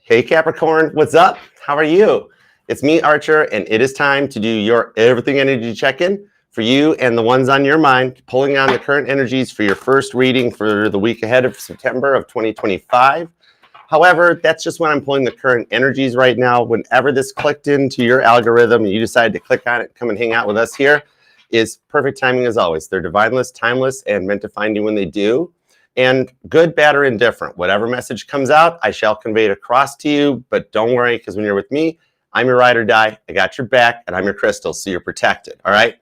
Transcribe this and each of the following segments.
Hey Capricorn, what's up? How are you? It's me, Archer, and it is time to do your everything energy check-in for you and the ones on your mind, pulling on the current energies for your first reading for the week ahead of September of 2025. However, that's just when I'm pulling the current energies right now. Whenever this clicked into your algorithm and you decided to click on it, come and hang out with us here, is perfect timing as always. They're divineless, timeless, and meant to find you when they do. And good, bad, or indifferent, whatever message comes out, I shall convey it across to you. But don't worry, because when you're with me, I'm your ride or die. I got your back, and I'm your crystal, so you're protected. All right.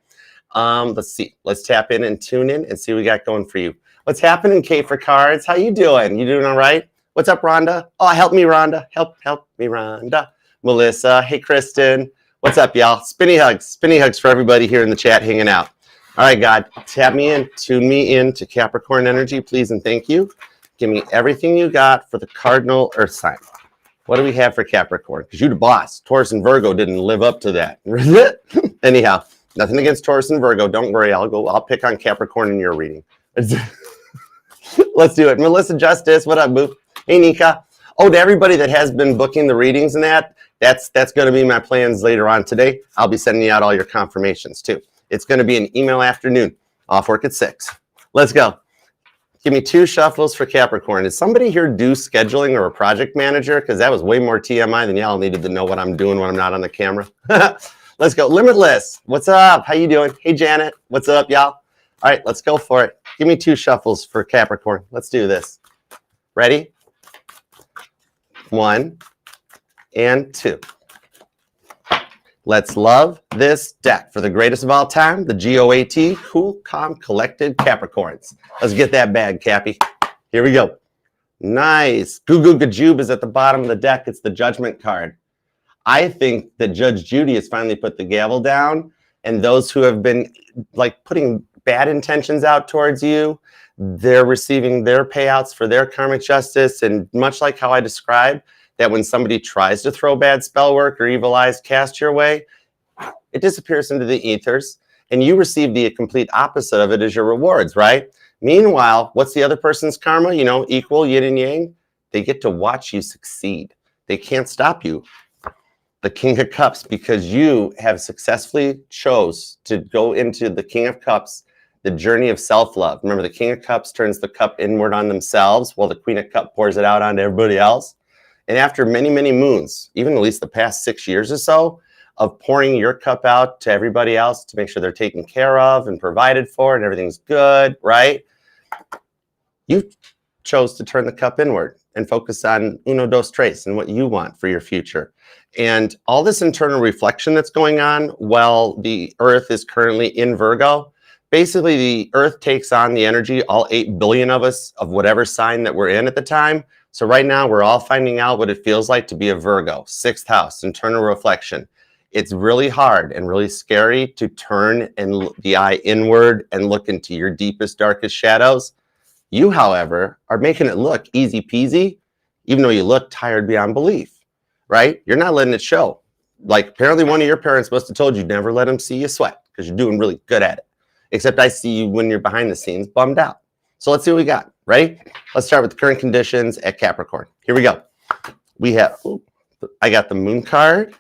Let's see. Let's tap in and tune in and see what we got going for you. What's happening, Kate for cards? How you doing? You doing all right? What's up, Rhonda? Oh, help me, Rhonda. Help me, Rhonda. Melissa. Hey, Kristen. What's up, y'all? Spinny hugs for everybody here in the chat hanging out. All right, God, tap me in, tune me in to Capricorn energy, please and thank you. Give me everything you got for the cardinal earth sign. What do we have for Capricorn? Because you're the boss. Taurus and Virgo didn't live up to that. Anyhow, nothing against Taurus and Virgo. Don't worry, I'll pick on Capricorn in your reading. Let's do it. Melissa Justice, what up, boo? Hey, Nika. Oh, to everybody that has been booking the readings and that's going to be my plans later on today. I'll be sending you out all your confirmations too. It's going to be an email afternoon. Off work at 6. Let's go. Give me 2 shuffles for Capricorn. Is somebody here do scheduling or a project manager? Because that was way more TMI than y'all needed to know what I'm doing when I'm not on the camera. Let's go. Limitless. What's up? How you doing? Hey, Janet. What's up, y'all? All right, let's go for it. Give me 2 shuffles for Capricorn. Let's do this. Ready? 1 and 2. Let's love this deck for the greatest of all time, the GOAT, Cool, Calm, Collected Capricorns. Let's get that bag, Cappy. Here we go. Nice. Goo Goo Gajoob is at the bottom of the deck. It's the Judgment card. I think that Judge Judy has finally put the gavel down, and those who have been like putting bad intentions out towards you, they're receiving their payouts for their karmic justice. And much like how I described, that when somebody tries to throw bad spell work or evil eyes cast your way, it disappears into the ethers, and you receive the complete opposite of it as your rewards, right? Meanwhile, what's the other person's karma? You know, equal, yin and yang. They get to watch you succeed. They can't stop you. The King of Cups, because you have successfully chose to go into the King of Cups, the journey of self-love. Remember, the King of Cups turns the cup inward on themselves, while the Queen of Cups pours it out onto everybody else. And after many, many moons, even at least the past 6 years or so, of pouring your cup out to everybody else to make sure they're taken care of and provided for and everything's good, right? You chose to turn the cup inward and focus on uno, dos, tres and what you want for your future. And all this internal reflection that's going on while the Earth is currently in Virgo, basically the Earth takes on the energy, all 8 billion of us, of whatever sign that we're in at the time. So right now, we're all finding out what it feels like to be a Virgo, 6th house, internal reflection. It's really hard and really scary to turn and the eye inward and look into your deepest, darkest shadows. You, however, are making it look easy peasy, even though you look tired beyond belief, right? You're not letting it show. Like, apparently one of your parents must have told you never let them see you sweat because you're doing really good at it. Except I see you when you're behind the scenes bummed out. So let's see what we got. Ready? Let's start with the current conditions at Capricorn. Here we go. We have, I got the Moon card,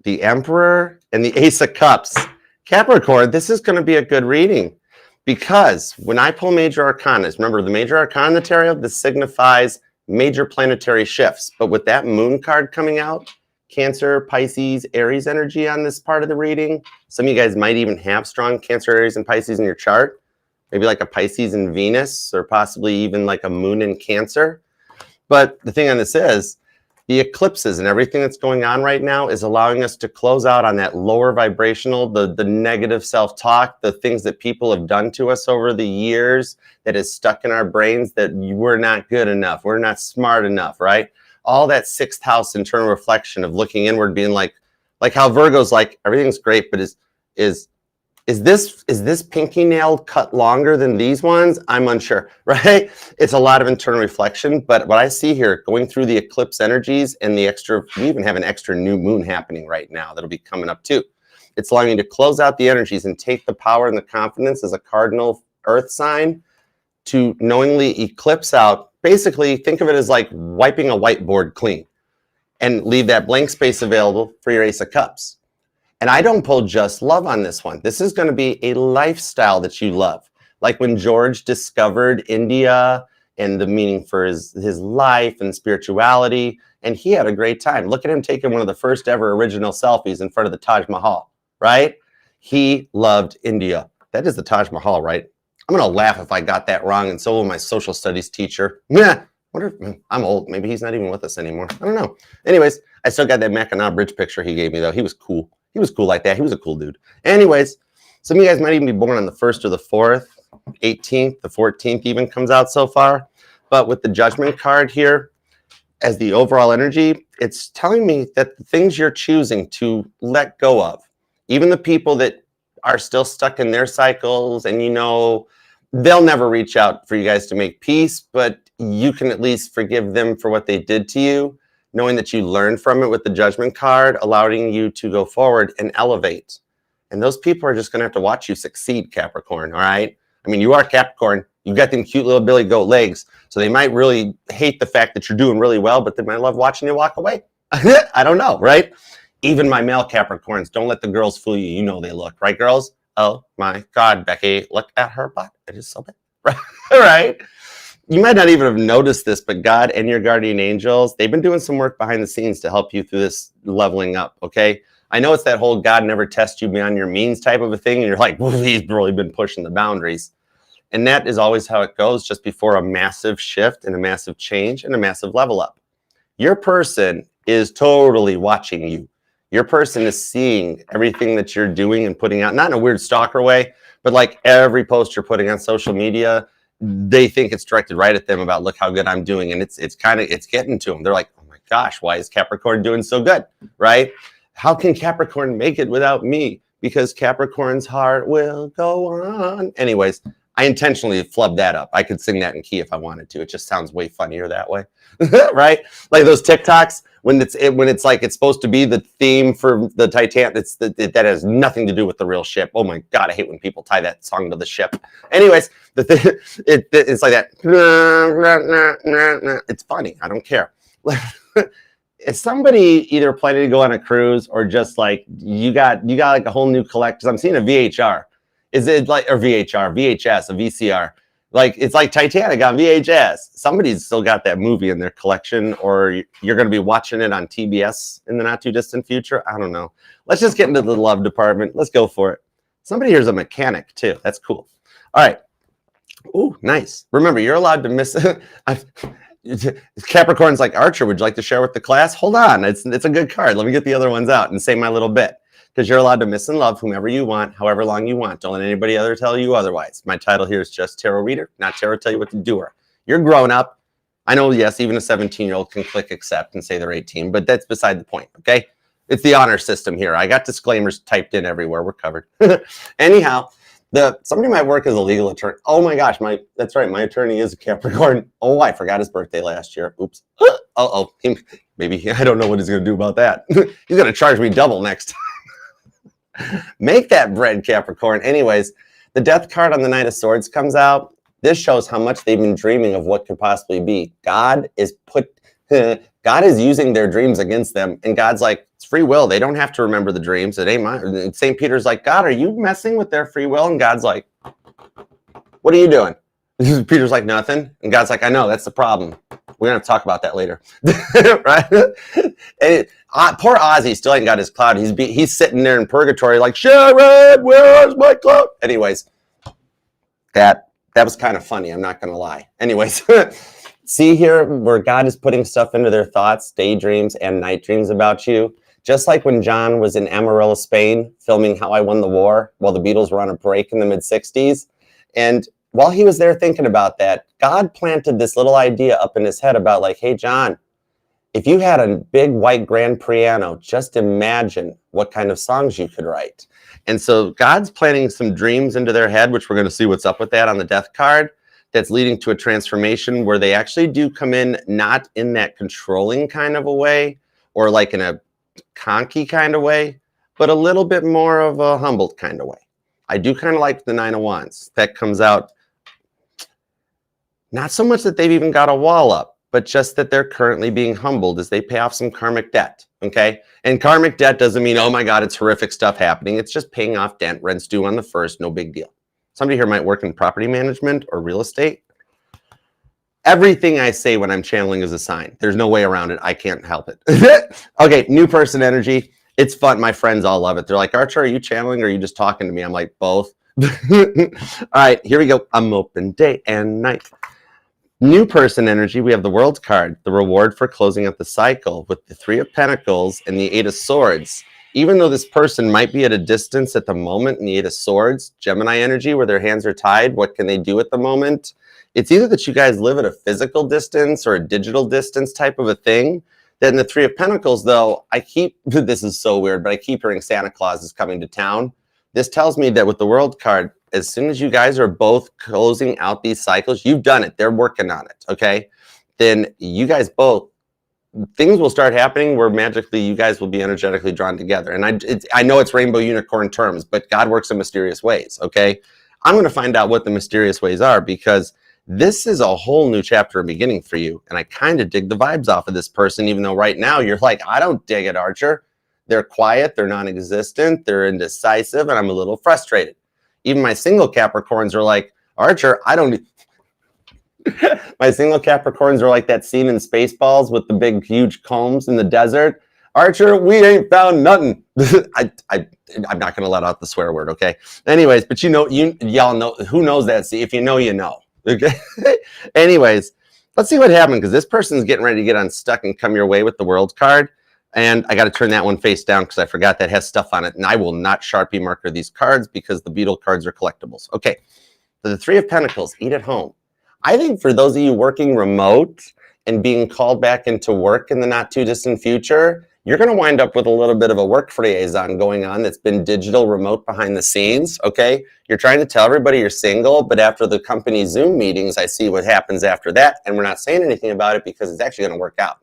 the Emperor, and the Ace of Cups. Capricorn, this is going to be a good reading because when I pull major arcana, remember the major arcana in the tarot, this signifies major planetary shifts. But with that Moon card coming out, Cancer, Pisces, Aries energy on this part of the reading, some of you guys might even have strong Cancer, Aries, and Pisces in your chart. Maybe like a Pisces and Venus, or possibly even like a Moon in Cancer. But the thing on this is, the eclipses and everything that's going on right now is allowing us to close out on that lower vibrational, the negative self-talk, the things that people have done to us over the years that is stuck in our brains that we're not good enough, we're not smart enough, right? All that 6th house internal reflection of looking inward, being like how Virgo's like, everything's great, but is this pinky nail cut longer than these ones? I'm unsure, right? It's a lot of internal reflection, but what I see here, going through the eclipse energies and the extra, we even have an extra new moon happening right now that'll be coming up too. It's allowing you to close out the energies and take the power and the confidence as a cardinal earth sign to knowingly eclipse out. Basically, think of it as like wiping a whiteboard clean. and leave that blank space available for your Ace of Cups. And I don't pull just love on this one. This is going to be a lifestyle that you love. Like when George discovered India and the meaning for his life and spirituality, and he had a great time. Look at him taking one of the first ever original selfies in front of the Taj Mahal, right? He loved India. That is the Taj Mahal, right? I'm going to laugh if I got that wrong, and so will my social studies teacher. Yeah, wonder if I'm old. Maybe he's not even with us anymore. I don't know. Anyways, I still got that Mackinac Bridge picture he gave me, though. He was cool. He was cool like that. He was a cool dude. Anyways, some of you guys might even be born on the 1st or the 4th, 18th, the 14th even comes out so far. But with the Judgment card here, as the overall energy, it's telling me that the things you're choosing to let go of, even the people that are still stuck in their cycles, and you know they'll never reach out for you guys to make peace, but you can at least forgive them for what they did to you, knowing that you learned from it with the Judgment card, allowing you to go forward and elevate. And those people are just going to have to watch you succeed, Capricorn, all right? I mean, you are Capricorn. You've got them cute little Billy Goat legs, so they might really hate the fact that you're doing really well, but they might love watching you walk away. I don't know, right? Even my male Capricorns, don't let the girls fool you. You know they look, right, girls? Oh, my God, Becky, look at her butt. It is so big, right? You might not even have noticed this, but God and your guardian angels, they've been doing some work behind the scenes to help you through this leveling up, okay? I know it's that whole God never tests you beyond your means type of a thing, and you're like, well, he's really been pushing the boundaries. And that is always how it goes, just before a massive shift and a massive change and a massive level up. Your person is totally watching you. Your person is seeing everything that you're doing and putting out, not in a weird stalker way, but like every post you're putting on social media, they think it's directed right at them about, look how good I'm doing. And it's getting to them. They're like, oh my gosh, why is Capricorn doing so good, right? How can Capricorn make it without me? Because Capricorn's heart will go on. Anyways, I intentionally flubbed that up. I could sing that in key if I wanted to. It just sounds way funnier that way, right? Like those TikToks when it's like it's supposed to be the theme for the Titanic. That has nothing to do with the real ship. Oh my God, I hate when people tie that song to the ship. Anyways, it's like that. It's funny. I don't care. Is somebody either planning to go on a cruise or just like you got like a whole new collect? Because I'm seeing a VHR. Is it like, or VHS, a VCR? Like, it's like Titanic on VHS. Somebody's still got that movie in their collection, or you're going to be watching it on TBS in the not too distant future. I don't know. Let's just get into the love department. Let's go for it. Somebody here's a mechanic too. That's cool. All right. Ooh, nice. Remember, you're allowed to miss. Capricorn's like, Archer, would you like to share with the class? Hold on. It's a good card. Let me get the other ones out and say my little bit. Because you're allowed to miss and love whomever you want, however long you want. Don't let anybody other tell you otherwise. My title here is just Tarot Reader, not Tarot Tell You What to Do. You're grown up. I know, yes, even a 17-year-old can click accept and say they're 18, but that's beside the point, okay? It's the honor system here. I got disclaimers typed in everywhere. We're covered. Anyhow, somebody might work as a legal attorney. Oh my gosh, that's right. My attorney is a Capricorn. Oh, I forgot his birthday last year. Oops. Maybe I don't know what he's going to do about that. He's going to charge me double next time. Make that bread, Capricorn. Anyways, the Death card on the Knight of Swords comes out. This shows how much they've been dreaming of what could possibly be. God is using their dreams against them, and God's like, it's free will. They don't have to remember the dreams. It ain't mine. St. Peter's like, God, are you messing with their free will? And God's like, what are you doing? Peter's like, nothing. And God's like, I know, that's the problem. We're going to talk about that later. Right? And poor Ozzy still ain't got his cloud. He's sitting there in purgatory like, Sharon, where's my cloud? Anyways, that was kind of funny. I'm not going to lie. Anyways, see here where God is putting stuff into their thoughts, daydreams, and night dreams about you. Just like when John was in Amarillo, Spain, filming How I Won the War while the Beatles were on a break in the mid-60s. And while he was there thinking about that, God planted this little idea up in his head about like, hey, John, if you had a big white grand piano, just imagine what kind of songs you could write. And so God's planting some dreams into their head, which we're going to see what's up with that on the Death card, that's leading to a transformation where they actually do come in not in that controlling kind of a way or like in a conky kind of way, but a little bit more of a humbled kind of way. I do kind of like the Nine of Wands. That comes out not so much that they've even got a wall up, but just that they're currently being humbled as they pay off some karmic debt, okay? And karmic debt doesn't mean, oh my God, it's horrific stuff happening. It's just paying off debt, rent's due on the 1st, no big deal. Somebody here might work in property management or real estate. Everything I say when I'm channeling is a sign. There's no way around it. I can't help it. Okay, new person energy. It's fun. My friends all love it. They're like, Archer, are you channeling or are you just talking to me? I'm like, both. All right, here we go. I'm open day and night. New person energy, we have the World card, the reward for closing out the cycle with the 3 of Pentacles and the 8 of Swords. Even though this person might be at a distance at the moment in the 8 of Swords, Gemini energy, where their hands are tied, what can they do at the moment? It's either that you guys live at a physical distance or a digital distance type of a thing. Then the 3 of Pentacles, though, this is so weird, but I keep hearing Santa Claus is coming to town. This tells me that with the World card, as soon as you guys are both closing out these cycles, you've done it. They're working on it, okay? Then you guys both, things will start happening where magically you guys will be energetically drawn together. And I know it's rainbow unicorn terms, but God works in mysterious ways, okay? I'm going to find out what the mysterious ways are because this is a whole new chapter and beginning for you. And I kind of dig the vibes off of this person, even though right now you're like, I don't dig it, Archer. They're quiet, they're non-existent, they're indecisive, and I'm a little frustrated. Even my single Capricorns are like, Archer, I don't... My single Capricorns are like that scene in Spaceballs with the big, huge combs in the desert. Archer, we ain't found nothing. I'm not going to let out the swear word, okay? Anyways, but y'all know, who knows that? See, if you know, you know. Okay. Anyways, let's see what happened because this person's getting ready to get unstuck and come your way with the World card. And I got to turn that one face down because I forgot that has stuff on it. And I will not Sharpie marker these cards because the Beetle cards are collectibles. Okay, so the 3 of Pentacles, eat at home. I think for those of you working remote and being called back into work in the not too distant future, you're going to wind up with a little bit of a work liaison going on that's been digital remote behind the scenes, okay? You're trying to tell everybody you're single, but after the company Zoom meetings, I see what happens after that, and we're not saying anything about it because it's actually going to work out.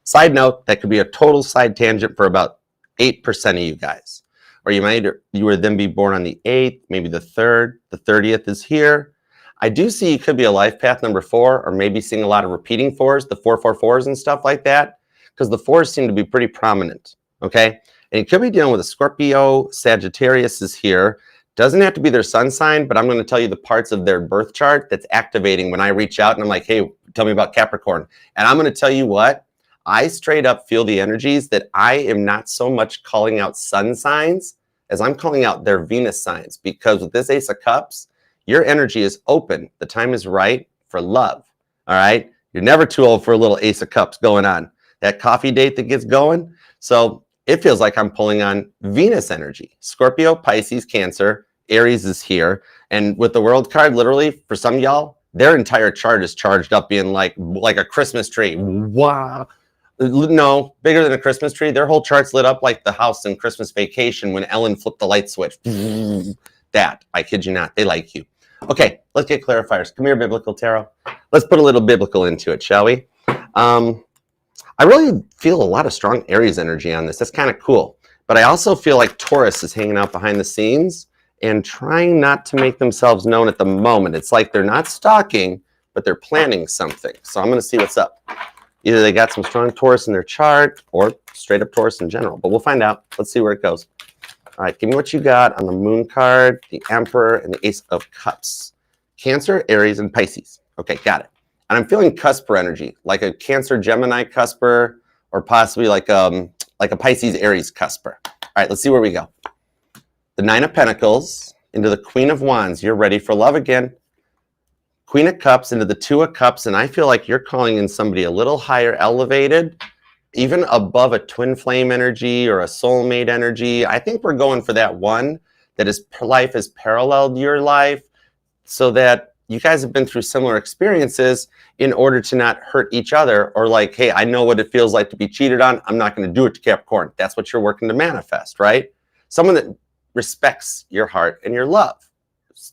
Side note, that could be a total side tangent for about 8% of you guys. Or you would then be born on the 8th, maybe the 3rd, the 30th is here. I do see you could be a life path number 4, or maybe seeing a lot of repeating 4s, the 444s and stuff like that, because the 4s seem to be pretty prominent, okay? And you could be dealing with a Scorpio, Sagittarius is here. Doesn't have to be their sun sign, but I'm going to tell you the parts of their birth chart that's activating when I reach out and I'm like, hey, tell me about Capricorn. And I'm going to tell you what, I straight up feel the energies that I am not so much calling out sun signs as I'm calling out their Venus signs, because with this Ace of Cups, your energy is open. The time is right for love, all right? You're never too old for a little Ace of Cups going on. That coffee date that gets going. So it feels like I'm pulling on Venus energy. Scorpio, Pisces, Cancer, Aries is here. And with the World card, literally, for some of y'all, their entire chart is charged up being like a Christmas tree. Wow. No, bigger than a Christmas tree. Their whole chart's lit up like the house in Christmas Vacation when Ellen flipped the light switch. That, I kid you not, they like you. Okay, let's get clarifiers. Come here, Biblical Tarot. Let's put a little biblical into it, shall we? I really feel a lot of strong Aries energy on this. That's kind of cool. But I also feel like Taurus is hanging out behind the scenes and trying not to make themselves known at the moment. It's like they're not stalking, but they're planning something. So I'm going to see what's up. Either they got some strong Taurus in their chart or straight up Taurus in general. But we'll find out. Let's see where it goes. All right, give me what you got on the Moon card, the Emperor, and the Ace of Cups. Cancer, Aries, and Pisces. Okay, got it. And I'm feeling cusper energy, like a Cancer Gemini cusper, or possibly like a Pisces Aries cusper. All right, let's see where we go. The 9 of Pentacles into the Queen of Wands. You're ready for love again. Queen of Cups into the 2 of Cups, and I feel like you're calling in somebody a little higher elevated, even above a twin flame energy or a soulmate energy. I think we're going for that one that is life has paralleled your life, so that you guys have been through similar experiences in order to not hurt each other, or like, hey, I know what it feels like to be cheated on. I'm not going to do it to Capricorn. That's what you're working to manifest, right? Someone that respects your heart and your love,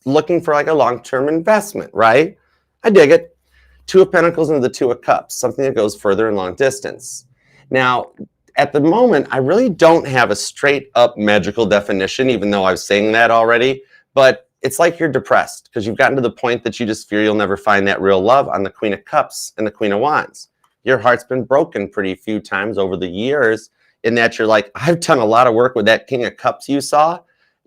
looking for like a long-term investment, right? I dig it. 2 of Pentacles into the 2 of Cups, something that goes further in long distance. Now, at the moment, I really don't have a straight up magical definition, even though I was saying that already, but it's like you're depressed because you've gotten to the point that you just fear you'll never find that real love on the Queen of Cups and the Queen of Wands. Your heart's been broken pretty few times over the years, in that you're like, I've done a lot of work with that King of Cups you saw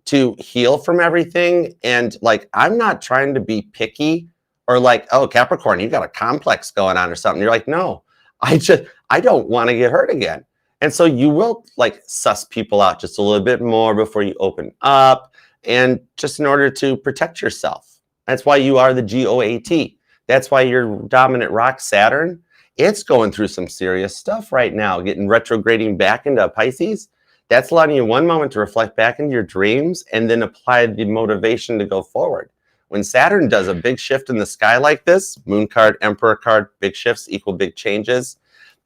to heal from everything. And like, I'm not trying to be picky or like, oh, Capricorn, you got a complex going on or something. You're like, no, I don't want to get hurt again. And so you will like suss people out just a little bit more before you open up, and just in order to protect yourself. That's why you are the GOAT. That's why your dominant rock, Saturn, it's going through some serious stuff right now, getting retrograding back into Pisces. That's allowing you one moment to reflect back into your dreams and then apply the motivation to go forward. When Saturn does a big shift in the sky like this, moon card, emperor card, big shifts equal big changes.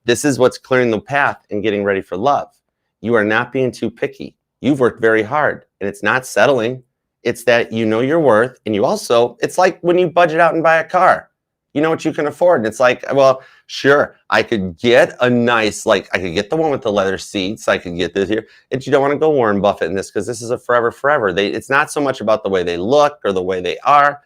This is what's clearing the path and getting ready for love. You are not being too picky. You've worked very hard, and it's not settling. It's that you know your worth, and you also, it's like when you budget out and buy a car. You know what you can afford. And it's like, well, sure, I could get a nice, like I could get the one with the leather seats. I could get this here. And you don't want to go Warren Buffett in this, because this is a forever. It's not so much about the way they look or the way they are.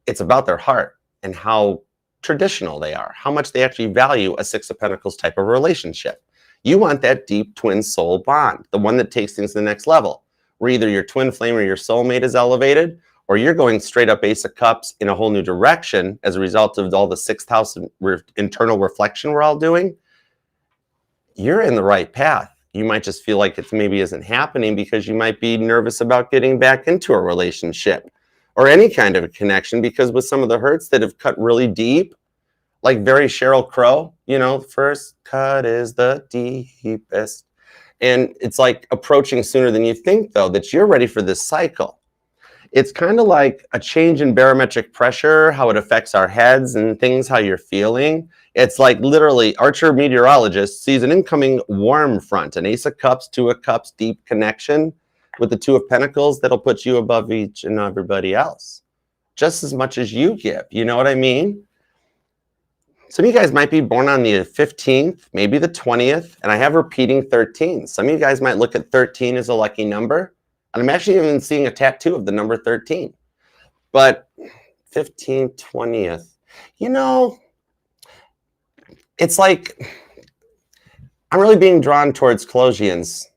It's about their heart and how traditional they are, how much they actually value a Six of Pentacles type of relationship. You want that deep twin soul bond, the one that takes things to the next level, where either your twin flame or your soulmate is elevated, or you're going straight up Ace of Cups in a whole new direction as a result of all the sixth house internal reflection we're all doing. You're in the right path. You might just feel like it maybe isn't happening because you might be nervous about getting back into a relationship or any kind of a connection, because with some of the hurts that have cut really deep, like very Sheryl Crow, you know, first cut is the deepest. And it's like approaching sooner than you think, though, that you're ready for this cycle. It's kind of like a change in barometric pressure, how it affects our heads and things, how you're feeling. It's like literally Archer meteorologist sees an incoming warm front, an Ace of Cups, Two of Cups, deep connection with the Two of Pentacles that'll put you above each and everybody else, just as much as you give. You know what I mean? Some of you guys might be born on the 15th, maybe the 20th, and I have repeating 13. Some of you guys might look at 13 as a lucky number. And I'm actually even seeing a tattoo of the number 13. But 15, 20th, you know, it's like I'm really being drawn towards Colossians.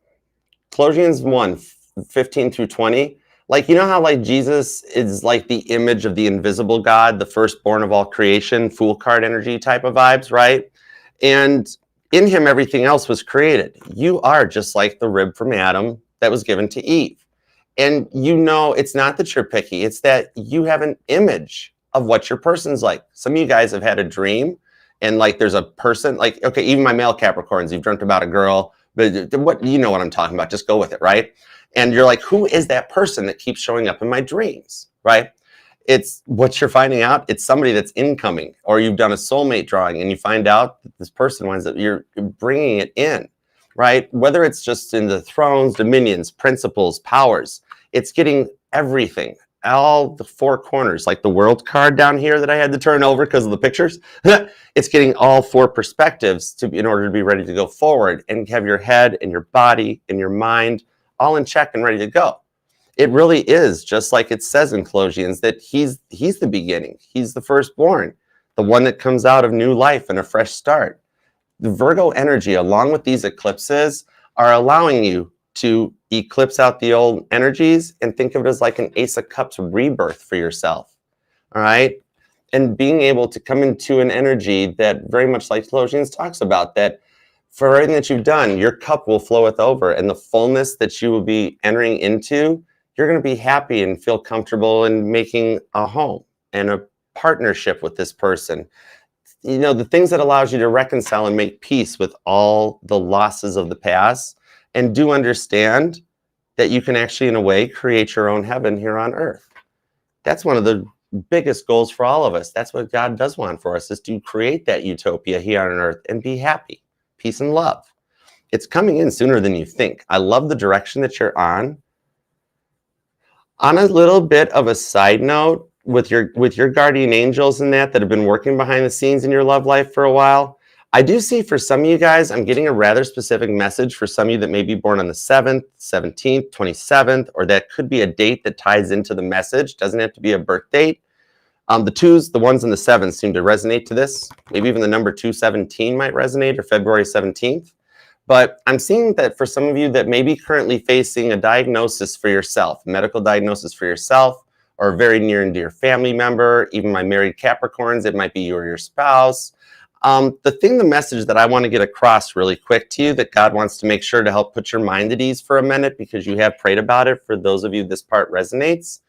Colossians 1, 15 through 20. Like, you know how like Jesus is like the image of the invisible God, the firstborn of all creation, Fool card energy type of vibes, right? And in him, everything else was created. You are just like the rib from Adam that was given to Eve. And you know, it's not that you're picky, it's that you have an image of what your person's like. Some of you guys have had a dream and like there's a person, like, okay, even my male Capricorns, you've dreamt about a girl, but what, you know what I'm talking about, just go with it, right? And you're like, who is that person that keeps showing up in my dreams, right? It's what you're finding out. It's somebody that's incoming, or you've done a soulmate drawing and you find out that this person winds up, you're bringing it in, right? Whether it's just in the thrones, dominions, principles, powers, it's getting everything, all the four corners, like the world card down here that I had to turn over because of the pictures. It's getting all four perspectives in order to be ready to go forward and have your head and your body and your mind all in check and ready to go. It really is just like it says in Colossians that he's the beginning. He's the firstborn, the one that comes out of new life and a fresh start. The Virgo energy, along with these eclipses, are allowing you to eclipse out the old energies and think of it as like an Ace of Cups rebirth for yourself. All right. And being able to come into an energy that very much like Colossians talks about, that for everything that you've done, your cup will floweth over, and the fullness that you will be entering into, you're going to be happy and feel comfortable in making a home and a partnership with this person. You know, the things that allows you to reconcile and make peace with all the losses of the past, and do understand that you can actually, in a way, create your own heaven here on earth. That's one of the biggest goals for all of us. That's what God does want for us, is to create that utopia here on earth and be happy, peace and love. It's coming in sooner than you think. I love the direction that you're on. On a little bit of a side note, with your guardian angels and that have been working behind the scenes in your love life for a while, I do see for some of you guys, I'm getting a rather specific message for some of you that may be born on the 7th, 17th, 27th, or that could be a date that ties into the message. Doesn't have to be a birth date. The twos, the ones, and the sevens seem to resonate to this. Maybe even the number 217 might resonate, or February 17th. But I'm seeing that for some of you that may be currently facing a diagnosis for yourself, medical diagnosis for yourself, or a very near and dear family member, even my married Capricorns, it might be you or your spouse. The message that I want to get across really quick to you, that God wants to make sure to help put your mind at ease for a minute, because you have prayed about it, for those of you this part resonates.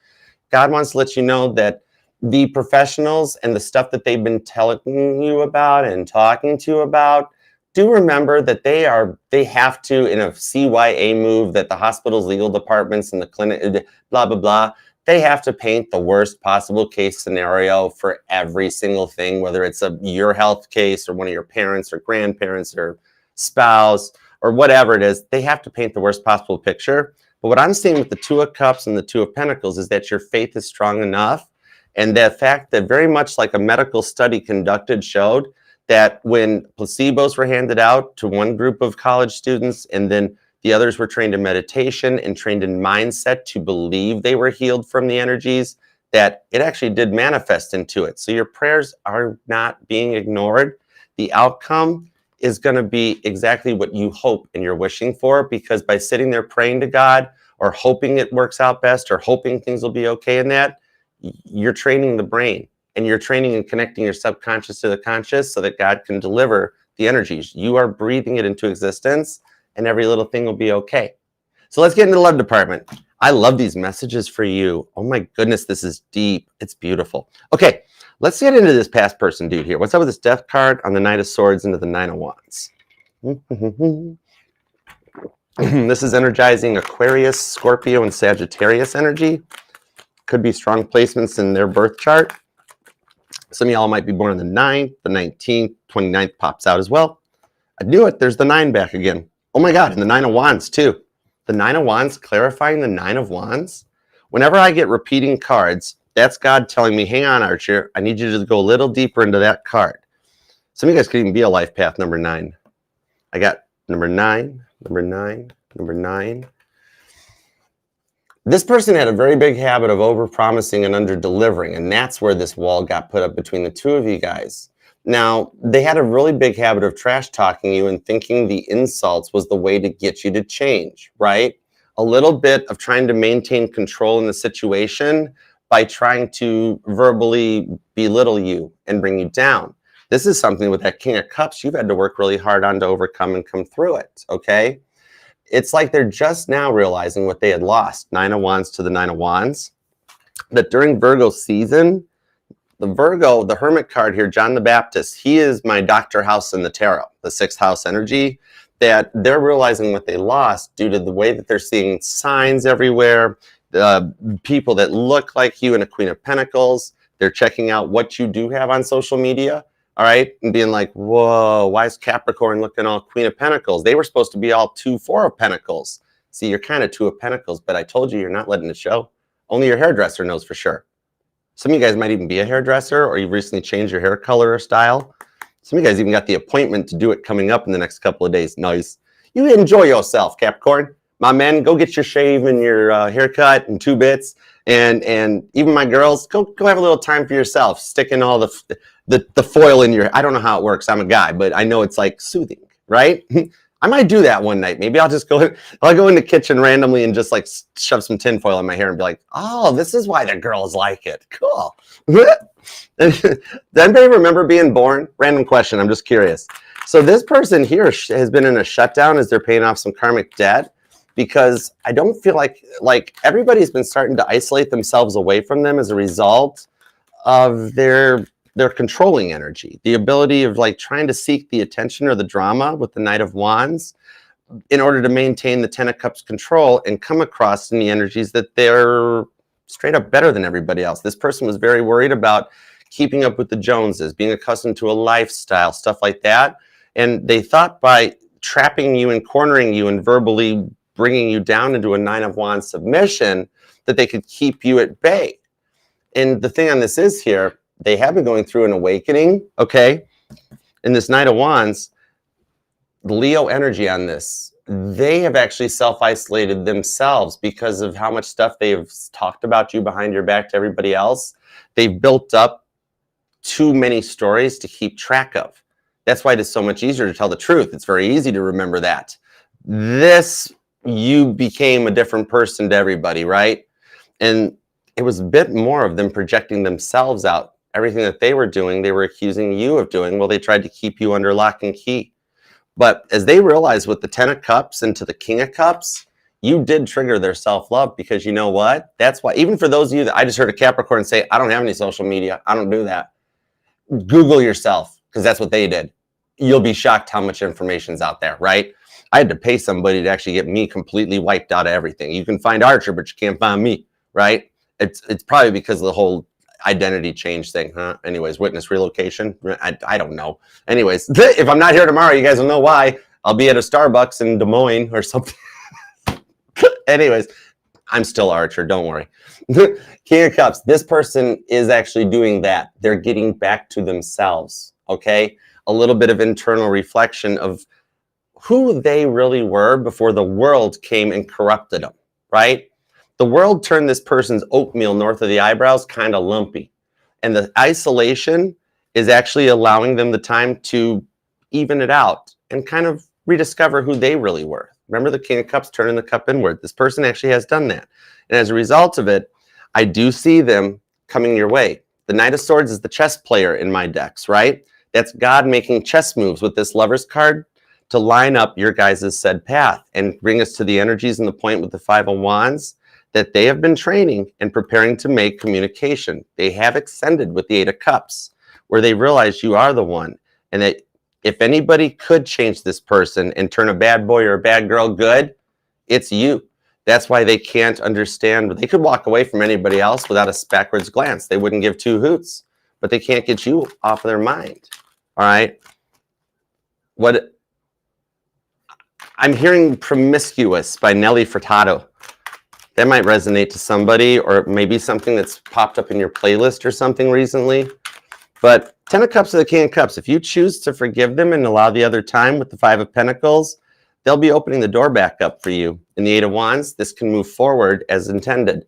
God wants to let you know that the professionals and the stuff that they've been telling you about and talking to you about, do remember that they have to, in a CYA move, that the hospital's legal departments and the clinic, blah, blah, blah, they have to paint the worst possible case scenario for every single thing, whether it's your health case or one of your parents or grandparents or spouse or whatever it is. They have to paint the worst possible picture. But what I'm seeing with the Two of Cups and the Two of Pentacles is that your faith is strong enough, and that fact that, very much like a medical study conducted showed, that when placebos were handed out to one group of college students, and then the others were trained in meditation and trained in mindset to believe they were healed from the energies, that it actually did manifest into it. So your prayers are not being ignored. The outcome is going to be exactly what you hope and you're wishing for, because by sitting there praying to God, or hoping it works out best, or hoping things will be okay in that, you're training the brain, and you're training and connecting your subconscious to the conscious so that God can deliver the energies. You are breathing it into existence, and every little thing will be okay. So let's get into the love department. I love these messages for you. Oh my goodness, this is deep. It's beautiful. Okay, let's get into this past person dude here. What's up with this Death card on the Knight of Swords into the Nine of Wands? This is energizing Aquarius, Scorpio, and Sagittarius energy. Could be strong placements in their birth chart. Some of y'all might be born on the 9th, the 19th, 29th pops out as well. I knew it. There's the 9 back again. Oh my God, and the 9 of Wands too. The 9 of Wands, clarifying the 9 of Wands. Whenever I get repeating cards, that's God telling me, hang on, Archer, I need you to go a little deeper into that card. Some of you guys could even be a life path number 9. I got number 9, number 9, number 9. This person had a very big habit of over-promising and under-delivering, and that's where this wall got put up between the two of you guys. Now, they had a really big habit of trash-talking you and thinking the insults was the way to get you to change, right? A little bit of trying to maintain control in the situation by trying to verbally belittle you and bring you down. This is something with that King of Cups you've had to work really hard on to overcome and come through it, okay? It's like they're just now realizing what they had lost. 9 of Wands to the 9 of Wands. That during Virgo season, the Virgo, the Hermit card here, John the Baptist, he is my Dr. House in the tarot, the 6th house energy, that they're realizing what they lost due to the way that they're seeing signs everywhere, people that look like you and a Queen of Pentacles. They're checking out what you do have on social media. All right, and being like, whoa, why is Capricorn looking all Queen of Pentacles? They were supposed to be all 2, 4 of Pentacles. See, you're kind of 2 of Pentacles, but I told you, you're not letting it show. Only your hairdresser knows for sure. Some of you guys might even be a hairdresser, or you've recently changed your hair color or style. Some of you guys even got the appointment to do it coming up in the next couple of days. Nice. You enjoy yourself, Capricorn. My man, go get your shave and your haircut and 2 bits. And even my girls, go have a little time for yourself. Sticking all the foil in your, I don't know how it works. I'm a guy, but I know it's like soothing, right? I might do that one night. Maybe I'll go in the kitchen randomly and just like shove some tin foil in my hair and be like, oh, this is why the girls like it. Cool. Does anybody remember being born? Random question. I'm just curious. So this person here has been in a shutdown as they're paying off some karmic debt, because I don't feel like everybody's been starting to isolate themselves away from them as a result of their controlling energy, the ability of like trying to seek the attention or the drama with the Knight of Wands in order to maintain the 10 of Cups control and come across in the energies that they're straight up better than everybody else. This person was very worried about keeping up with the Joneses, being accustomed to a lifestyle, stuff like that. And they thought by trapping you and cornering you and verbally bringing you down into a 9 of Wands submission, that they could keep you at bay. And the thing on this is here, they have been going through an awakening, okay? In this Knight of Wands, the Leo energy on this, they have actually self-isolated themselves because of how much stuff they've talked about you behind your back to everybody else. They've built up too many stories to keep track of. That's why it is so much easier to tell the truth. It's very easy to remember that. This, you became a different person to everybody, right? And it was a bit more of them projecting themselves out. Everything that they were doing, they were accusing you of doing. Well, they tried to keep you under lock and key. But as they realized with the 10 of Cups into the King of Cups, you did trigger their self-love, because you know what? That's why, even for those of you that I just heard a Capricorn say, I don't have any social media, I don't do that. Google yourself, because that's what they did. You'll be shocked how much information's out there, right? I had to pay somebody to actually get me completely wiped out of everything. You can find Archer, but you can't find me, right? It's probably because of the whole identity change thing, huh? Anyways, witness relocation. I don't know. Anyways, if I'm not here tomorrow, you guys will know why. I'll be at a Starbucks in Des Moines or something. Anyways, I'm still Archer, don't worry. King of Cups, this person is actually doing that. They're getting back to themselves, okay? A little bit of internal reflection of who they really were before the world came and corrupted them, right? The world turned this person's oatmeal north of the eyebrows kind of lumpy. And the isolation is actually allowing them the time to even it out and kind of rediscover who they really were. Remember the King of Cups turning the cup inward. This person actually has done that. And as a result of it, I do see them coming your way. The Knight of Swords is the chess player in my decks, right? That's God making chess moves with this Lover's card to line up your guys' said path and bring us to the energies and the point with the Five of Wands that they have been training and preparing to make communication. They have extended with the Eight of Cups, where they realize you are the one, and that if anybody could change this person and turn a bad boy or a bad girl good, it's you. That's why they can't understand. They could walk away from anybody else without a backwards glance. They wouldn't give two hoots, but they can't get you off of their mind. All right. What I'm hearing, Promiscuous by Nelly Furtado. That might resonate to somebody, or maybe something that's popped up in your playlist or something recently. But 10 of Cups to the King of Cups, if you choose to forgive them and allow the other time with the Five of Pentacles, they'll be opening the door back up for you. In the Eight of Wands, this can move forward as intended.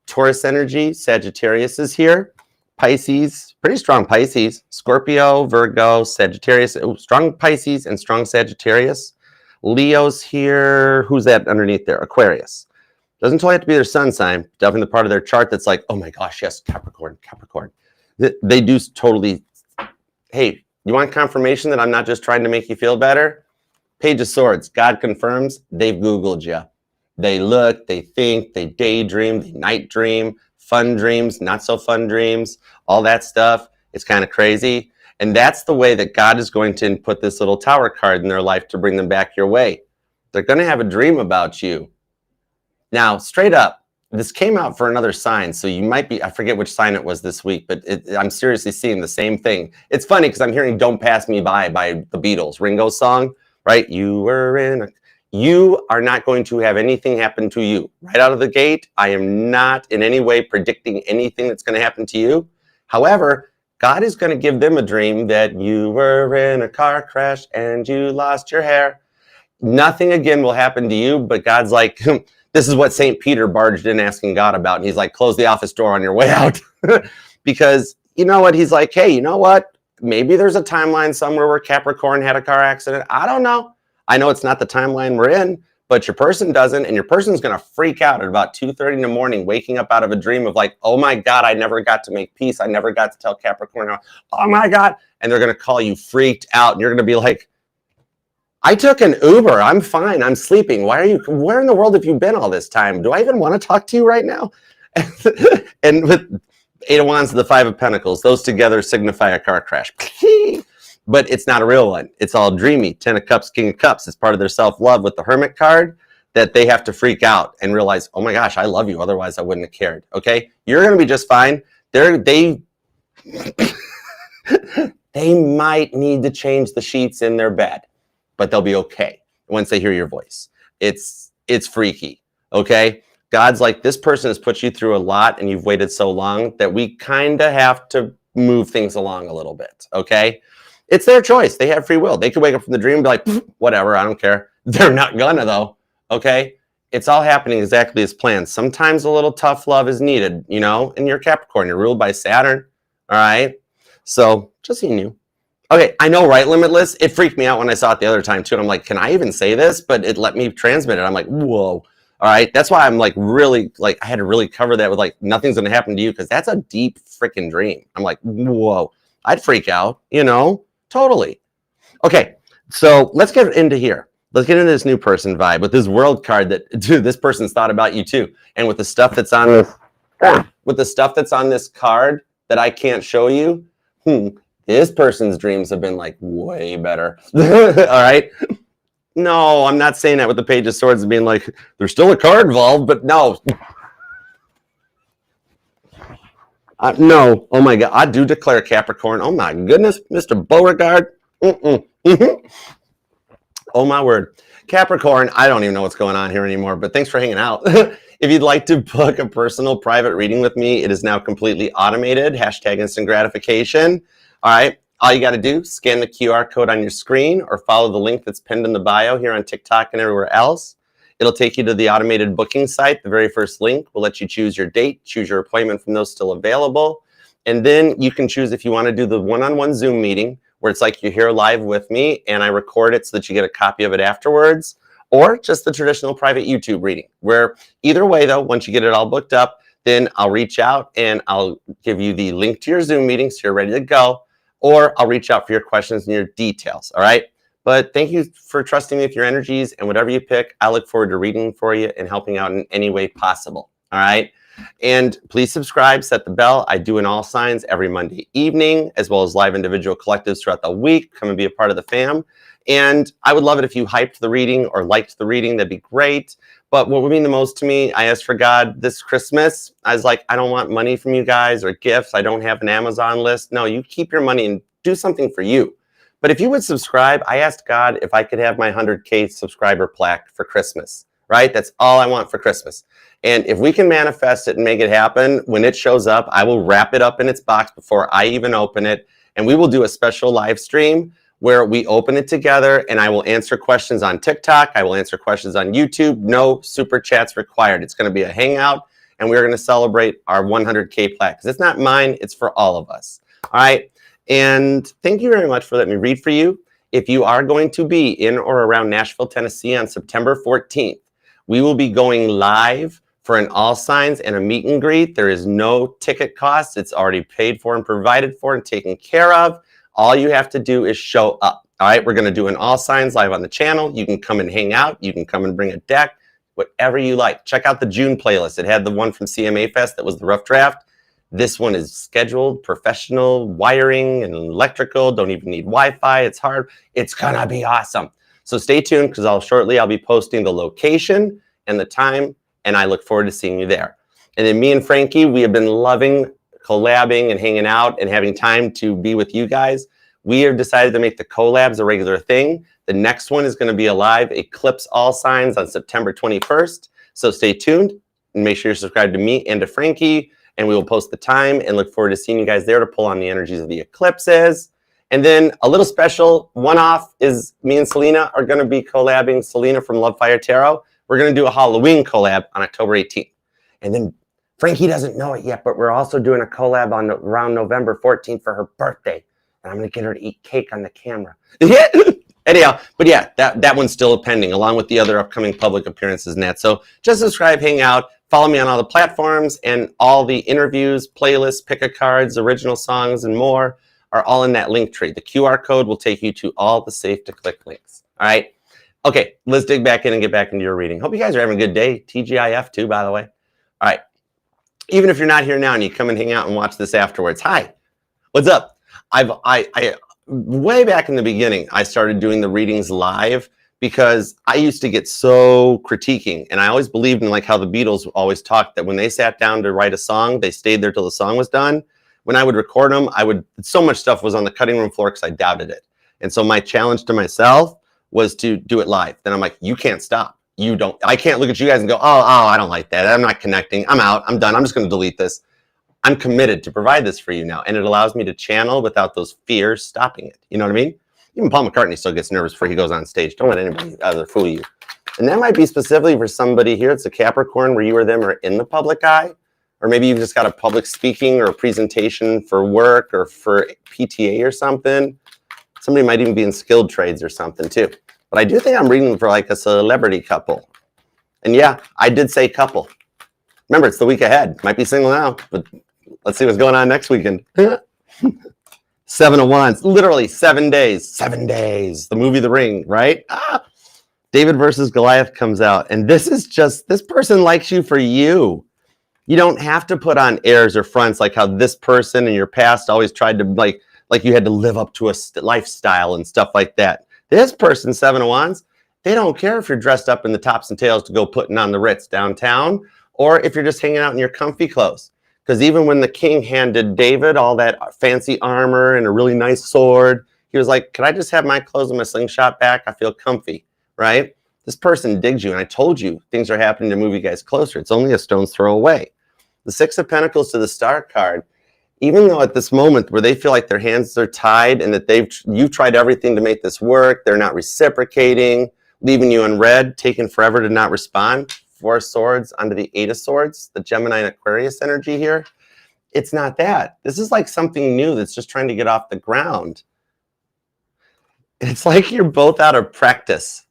Taurus energy, Sagittarius is here. Pisces, pretty strong Pisces. Scorpio, Virgo, Sagittarius, strong Pisces and strong Sagittarius. Leo's here. Who's that underneath there? Aquarius. Doesn't totally have to be their sun sign. Definitely the part of their chart that's like, oh my gosh, yes, Capricorn, Capricorn. They do totally, hey, you want confirmation that I'm not just trying to make you feel better? Page of Swords, God confirms they've Googled you. They look, they think, they daydream, they night dream, fun dreams, not so fun dreams, all that stuff. It's kind of crazy. And that's the way that God is going to put this little Tower card in their life to bring them back your way. They're going to have a dream about you. Now, straight up, this came out for another sign, so you might be, I forget which sign it was this week, but I'm seriously seeing the same thing. It's funny because I'm hearing Don't Pass Me By the Beatles, Ringo's song, right? You are not going to have anything happen to you. Right out of the gate, I am not in any way predicting anything that's going to happen to you. However, God is going to give them a dream that you were in a car crash and you lost your hair. Nothing again will happen to you, but God's like, this is what St. Peter barged in asking God about. And he's like, close the office door on your way out. Because you know what? He's like, hey, you know what? Maybe there's a timeline somewhere where Capricorn had a car accident. I don't know. I know it's not the timeline we're in, but your person doesn't. And your person's going to freak out at about 2:30 in the morning, waking up out of a dream of like, oh my God, I never got to make peace. I never got to tell Capricorn, oh my God. And they're going to call you freaked out. And you're going to be like, I took an Uber. I'm fine. I'm sleeping. Where in the world have you been all this time? Do I even want to talk to you right now? And with Eight of Wands and the Five of Pentacles, those together signify a car crash. But it's not a real one. It's all dreamy. 10 of Cups, King of Cups. It's part of their self-love with the Hermit card that they have to freak out and realize, oh my gosh, I love you. Otherwise, I wouldn't have cared. Okay? You're going to be just fine. They might need to change the sheets in their bed, but they'll be okay once they hear your voice. It's freaky, okay? God's like, this person has put you through a lot and you've waited so long that we kind of have to move things along a little bit, okay? It's their choice. They have free will. They could wake up from the dream and be like, whatever, I don't care. They're not gonna though, okay? it's all happening exactly as planned. Sometimes a little tough love is needed, you know, and you're Capricorn, you're ruled by Saturn. All right. So just so you knew. Okay, I know, right, Limitless? It freaked me out when I saw it the other time, too. And I'm like, can I even say this? But it let me transmit it. I'm like, whoa. All right, that's why I'm like really, like, I had to really cover that with like, nothing's going to happen to you, because that's a deep freaking dream. I'm like, whoa. I'd freak out, you know? Totally. Okay, so let's get into here. Let's get into this new person vibe with this world card that, dude, this person's thought about you, too. And with the stuff that's on this card that I can't show you, this person's dreams have been like way better. All right. No, I'm not saying that with the Page of Swords and being like, there's still a card involved, but no. No. Oh my God. I do declare Capricorn. Oh my goodness, Mr. Beauregard. Oh my word. Capricorn, I don't even know what's going on here anymore, but thanks for hanging out. If you'd like to book a personal private reading with me, it is now completely automated. # instant gratification. All right, all you got to do, scan the QR code on your screen or follow the link that's pinned in the bio here on TikTok and everywhere else. It'll take you to the automated booking site. The very first link will let you choose your date, choose your appointment from those still available. And then you can choose if you want to do the one-on-one Zoom meeting, where it's like you're here live with me and I record it so that you get a copy of it afterwards, or just the traditional private YouTube reading, where either way, though, once you get it all booked up, then I'll reach out and I'll give you the link to your Zoom meeting so you're ready to go. Or I'll reach out for your questions and your details, all right? But thank you for trusting me with your energies, and whatever you pick, I look forward to reading for you and helping out in any way possible, all right? And please subscribe, set the bell. I do an all signs every Monday evening, as well as live individual collectives throughout the week. Come and be a part of the fam. And I would love it if you hyped the reading or liked the reading. That'd be great. But what would mean the most to me, I asked for God this Christmas. I was like, I don't want money from you guys or gifts. I don't have an Amazon list. No, you keep your money and do something for you. But if you would subscribe, I asked God if I could have my 100K subscriber plaque for Christmas, right? That's all I want for Christmas. And if we can manifest it and make it happen, when it shows up, I will wrap it up in its box before I even open it. And we will do a special live stream where we open it together, and I will answer questions on TikTok. I will answer questions on YouTube. No super chats required. It's going to be a hangout, and we're going to celebrate our 100K plaque, because it's not mine. It's for all of us. All right. And thank you very much for letting me read for you. If you are going to be in or around Nashville, Tennessee on September 14th, we will be going live for an all signs and a meet and greet. There is no ticket cost. It's already paid for and provided for and taken care of. All you have to do is show up. All right, we're going to do an all signs live on the channel. You can come and hang out. You can come and bring a deck, whatever you like. Check out the June playlist. It had the one from CMA Fest that was the rough draft. This one is scheduled, professional, wiring and electrical. Don't even need Wi-Fi. It's hard. It's going to be awesome. So stay tuned, because I'll be posting the location and the time, and I look forward to seeing you there. And then me and Frankie, we have been loving collabing and hanging out and having time to be with you guys. We have decided to make the collabs a regular thing. The next one is going to be a live eclipse all signs on September 21st. So stay tuned and make sure you're subscribed to me and to Frankie, and we will post the time and look forward to seeing you guys there to pull on the energies of the eclipses. And then a little special one-off is me and Selena are going to be collabing. Selena from Love Fire Tarot. We're going to do a Halloween collab on October 18th. And then Frankie doesn't know it yet, but we're also doing a collab on around November 14th for her birthday. And I'm going to get her to eat cake on the camera. Anyhow, but yeah, that one's still pending, along with the other upcoming public appearances and that. So just subscribe, hang out, follow me on all the platforms, and all the interviews, playlists, pick-a-cards, original songs, and more are all in that link tree. The QR code will take you to all the safe-to-click links. All right? Okay, let's dig back in and get back into your reading. Hope you guys are having a good day. TGIF too, by the way. All right. Even if you're not here now and you come and hang out and watch this afterwards, hi, what's up? I way back in the beginning, I started doing the readings live because I used to get so critiquing, and I always believed in like how the Beatles always talked that when they sat down to write a song, they stayed there till the song was done. When I would record them, so much stuff was on the cutting room floor because I doubted it. And so my challenge to myself was to do it live. Then I'm like, you can't stop. I can't look at you guys and go, oh, I don't like that. I'm not connecting. I'm out. I'm done. I'm just going to delete this. I'm committed to provide this for you now. And it allows me to channel without those fears stopping it. You know what I mean? Even Paul McCartney still gets nervous before he goes on stage. Don't let anybody other fool you. And that might be specifically for somebody here. It's a Capricorn where you or them are in the public eye. Or maybe you've just got a public speaking or a presentation for work or for PTA or something. Somebody might even be in skilled trades or something too. But I do think I'm reading for like a celebrity couple. And yeah, I did say couple. Remember, it's the week ahead. Might be single now, but let's see what's going on next weekend. 7 of Wands, literally 7 days. 7 days. The movie The Ring, right? David versus Goliath comes out. And this is just, this person likes you for you. You don't have to put on airs or fronts like how this person in your past always tried to, like you had to live up to a lifestyle and stuff like that. This person, 7 of Wands, they don't care if you're dressed up in the tops and tails to go putting on the Ritz downtown, or if you're just hanging out in your comfy clothes. Because even when the king handed David all that fancy armor and a really nice sword, he was like, could I just have my clothes and my slingshot back? I feel comfy, right? This person digs you, and I told you things are happening to move you guys closer. It's only a stone's throw away. The 6 of Pentacles to the Star card, even though at this moment where they feel like their hands are tied and that you've tried everything to make this work, they're not reciprocating, leaving you unread, taking forever to not respond. 4 of Swords onto the 8 of Swords, the Gemini and Aquarius energy here. It's not that. This is like something new that's just trying to get off the ground. It's like you're both out of practice.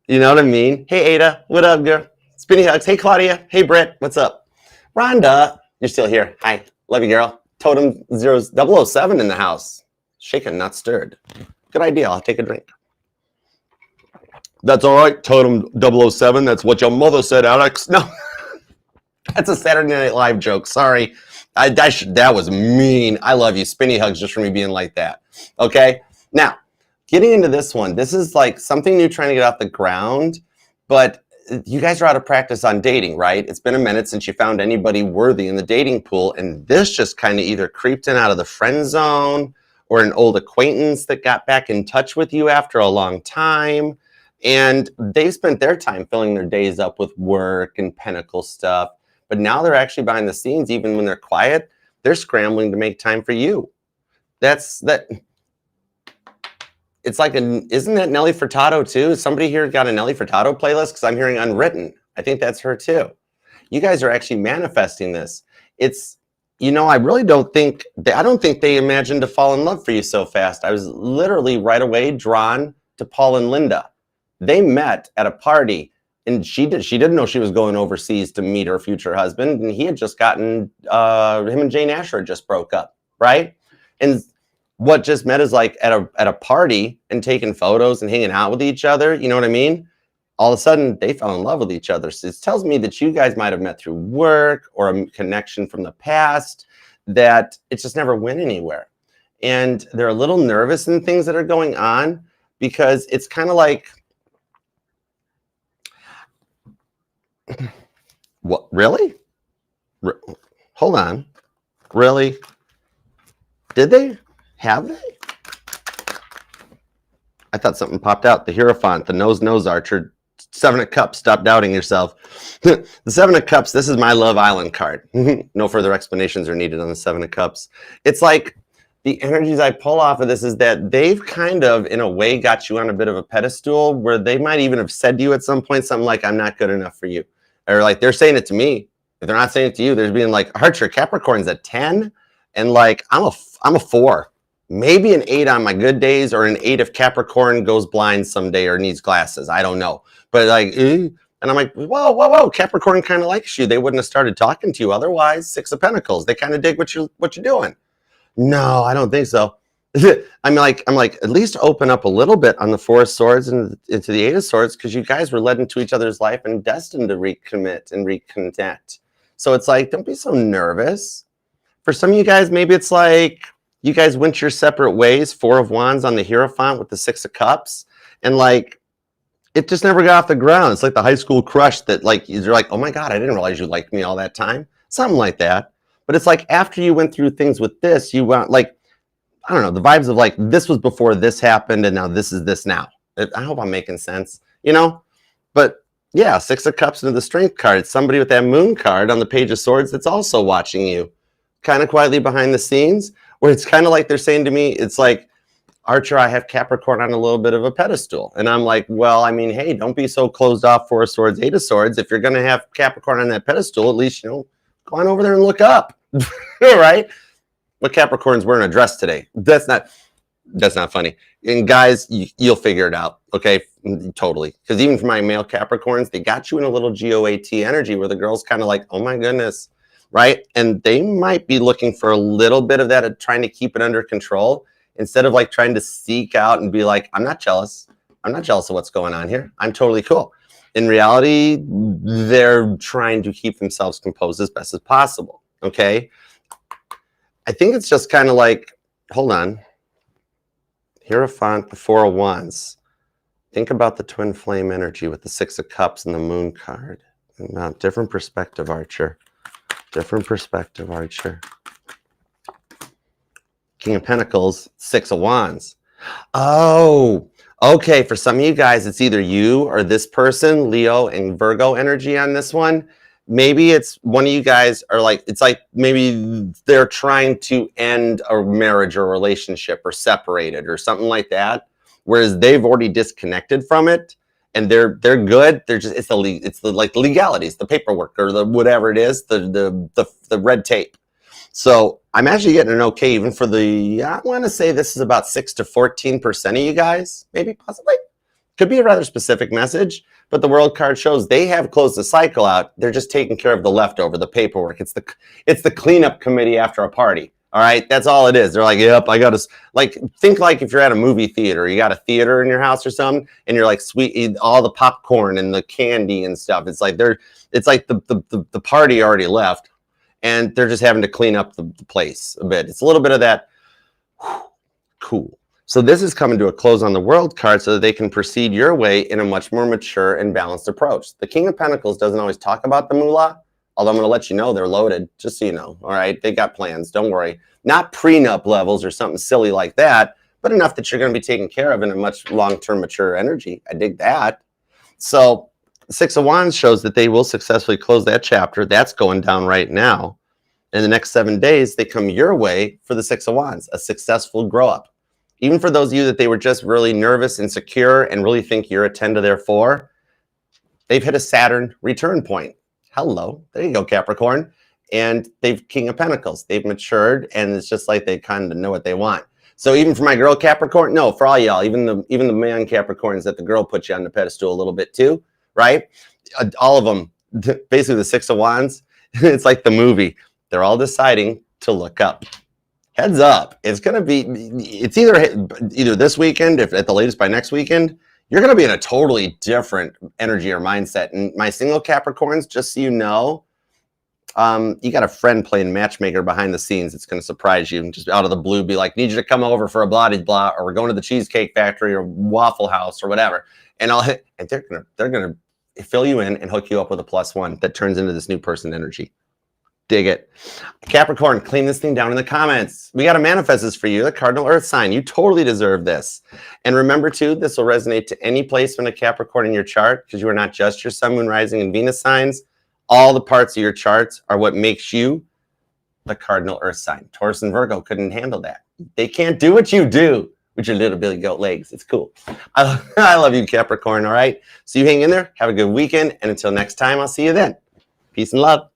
You know what I mean? Hey, Ada, what up, girl? Spinny hugs. Hey, Claudia. Hey, Britt, what's up? Rhonda, you're still here. Hi, love you, girl. Totem 007 in the house. Shaken, not stirred. Good idea. I'll take a drink. That's all right, Totem 007. That's what your mother said, Alex. No, that's a Saturday Night Live joke. Sorry. That was mean. I love you. Spinny hugs just for me being like that. Okay? Now, getting into this one. This is like something new trying to get off the ground, but you guys are out of practice on dating, right? It's been a minute since you found anybody worthy in the dating pool, and this just kind of either creeped in out of the friend zone or an old acquaintance that got back in touch with you after a long time. And they spent their time filling their days up with work and Pentacle stuff. But now they're actually behind the scenes, even when they're quiet, they're scrambling to make time for you. It's like, isn't that Nelly Furtado too? Somebody here got a Nelly Furtado playlist? Because I'm hearing Unwritten. I think that's her too. You guys are actually manifesting this. It's, you know, I don't think they imagined to fall in love for you so fast. I was literally right away drawn to Paul and Linda. They met at a party, and she didn't know she was going overseas to meet her future husband, and he had just gotten him and Jane Asher just broke up, right? And what just met is like at a party and taking photos and hanging out with each other, you know what I mean? All of a sudden they fell in love with each other. So it tells me that you guys might have met through work or a connection from the past, that it just never went anywhere. And they're a little nervous in things that are going on, because it's kind of like, what, really? Hold on. Really? Did they? Have they? I thought something popped out. The Hierophant, the nose archer, 7 of Cups. Stop doubting yourself. The 7 of Cups, this is my Love Island card. No further explanations are needed on the 7 of Cups. It's like the energies I pull off of this is that they've kind of, in a way, got you on a bit of a pedestal, where they might even have said to you at some point something like, I'm not good enough for you. Or like, they're saying it to me. If they're not saying it to you, they're being like, Archer, Capricorn's a 10. And like, I'm a 4. Maybe an 8 on my good days, or an 8 if Capricorn goes blind someday or needs glasses. I don't know. But like, and I'm like, whoa. Capricorn kind of likes you. They wouldn't have started talking to you otherwise. 6 of Pentacles. They kind of dig what you're doing. No, I don't think so. I'm like, at least open up a little bit on the 4 of Swords and into the 8 of Swords, because you guys were led into each other's life and destined to recommit and reconnect. So it's like, don't be so nervous. For some of you guys, maybe it's like you guys went your separate ways. 4 of Wands on the Hierophant with the 6 of Cups. And like, it just never got off the ground. It's like the high school crush that like, you're like, oh my God, I didn't realize you liked me all that time. Something like that. But it's like, after you went through things with this, you went like, I don't know, the vibes of like, this was before this happened, and now this is this now. I hope I'm making sense, you know? But yeah, 6 of Cups into the Strength card. It's somebody with that Moon card on the Page of Swords that's also watching you, kind of quietly behind the scenes, where it's kind of like they're saying to me, it's like, Archer, I have Capricorn on a little bit of a pedestal. And I'm like, well, I mean, hey, don't be so closed off, Four of Swords, Eight of Swords. If you're going to have Capricorn on that pedestal, at least, you know, go on over there and look up. All right. What Capricorn's wearing a dress today? That's not funny. And guys, you'll figure it out. Okay. Totally. Because even for my male Capricorns, they got you in a little GOAT energy where the girl's kind of like, oh my goodness. Right. And they might be looking for a little bit of that, trying to keep it under control instead of like trying to seek out and be like, I'm not jealous. I'm not jealous of what's going on here. I'm totally cool. In reality, they're trying to keep themselves composed as best as possible. Okay. I think it's just kind of like, hold on. Hierophant, the Four of Wands. Think about the twin flame energy with the Six of Cups and the Moon card. Now, different perspective, Archer. Different perspective, Archer. King of Pentacles, Six of Wands. Oh, okay. For some of you guys, it's either you or this person, Leo and Virgo energy on this one. Maybe it's one of you guys are like, it's like maybe they're trying to end a marriage or relationship or separate it or something like that. Whereas they've already disconnected from it and they're good. They're just, it's the like the legalities, the paperwork or the whatever it is, the red tape. So I'm actually getting an okay even for the, I want to say this is about 6 to 14% of you guys, maybe possibly. Could be a rather specific message, but the World card shows they have closed the cycle out. They're just taking care of the leftover, the paperwork. It's the cleanup committee after a party. All right, that's all it is. They're like, yep, I got to, like, think like if you're at a movie theater, you got a theater in your house or something, and you're like sweet, all the popcorn and the candy and stuff. It's like the party already left, and they're just having to clean up the place a bit. It's a little bit of that. Cool. So this is coming to a close on the World card so that they can proceed your way in a much more mature and balanced approach. The King of Pentacles doesn't always talk about the moolah, although I'm going to let you know they're loaded, just so you know. All right, they got plans. Don't worry. Not prenup levels or something silly like that, but enough that you're going to be taken care of in a much long-term mature energy. I dig that. So Six of Wands shows that they will successfully close that chapter. That's going down right now. In the next 7 days, they come your way for the Six of Wands, a successful grow up. Even for those of you that they were just really nervous, insecure, and really think you're a 10 to their 4, they've hit a Saturn return point. Hello. There you go, Capricorn. And they've King of Pentacles. They've matured, and it's just like they kind of know what they want. So even for my girl Capricorn, no, for all y'all, even the man Capricorns that the girl put you on the pedestal a little bit too, right? All of them, basically the Six of Wands, it's like the movie. They're all deciding to look up. Heads up, it's going to be, it's either this weekend, if at the latest by next weekend, you're going to be in a totally different energy or mindset. And my single Capricorns, just so you know, you got a friend playing matchmaker behind the scenes. It's going to surprise you and just out of the blue be like, need you to come over for a blah-de-blah, or we're going to the Cheesecake Factory or Waffle House or whatever. And they're going to fill you in and hook you up with a +1 that turns into this new person energy. Dig it. Capricorn, clean this thing down in the comments. We got to manifest this for you, the cardinal earth sign. You totally deserve this. And remember, too, this will resonate to any placement of Capricorn in your chart because you are not just your sun, moon, rising, and Venus signs. All the parts of your charts are what makes you the cardinal earth sign. Taurus and Virgo couldn't handle that. They can't do what you do with your little billy goat legs. It's cool. I love you, Capricorn, all right? So you hang in there. Have a good weekend. And until next time, I'll see you then. Peace and love.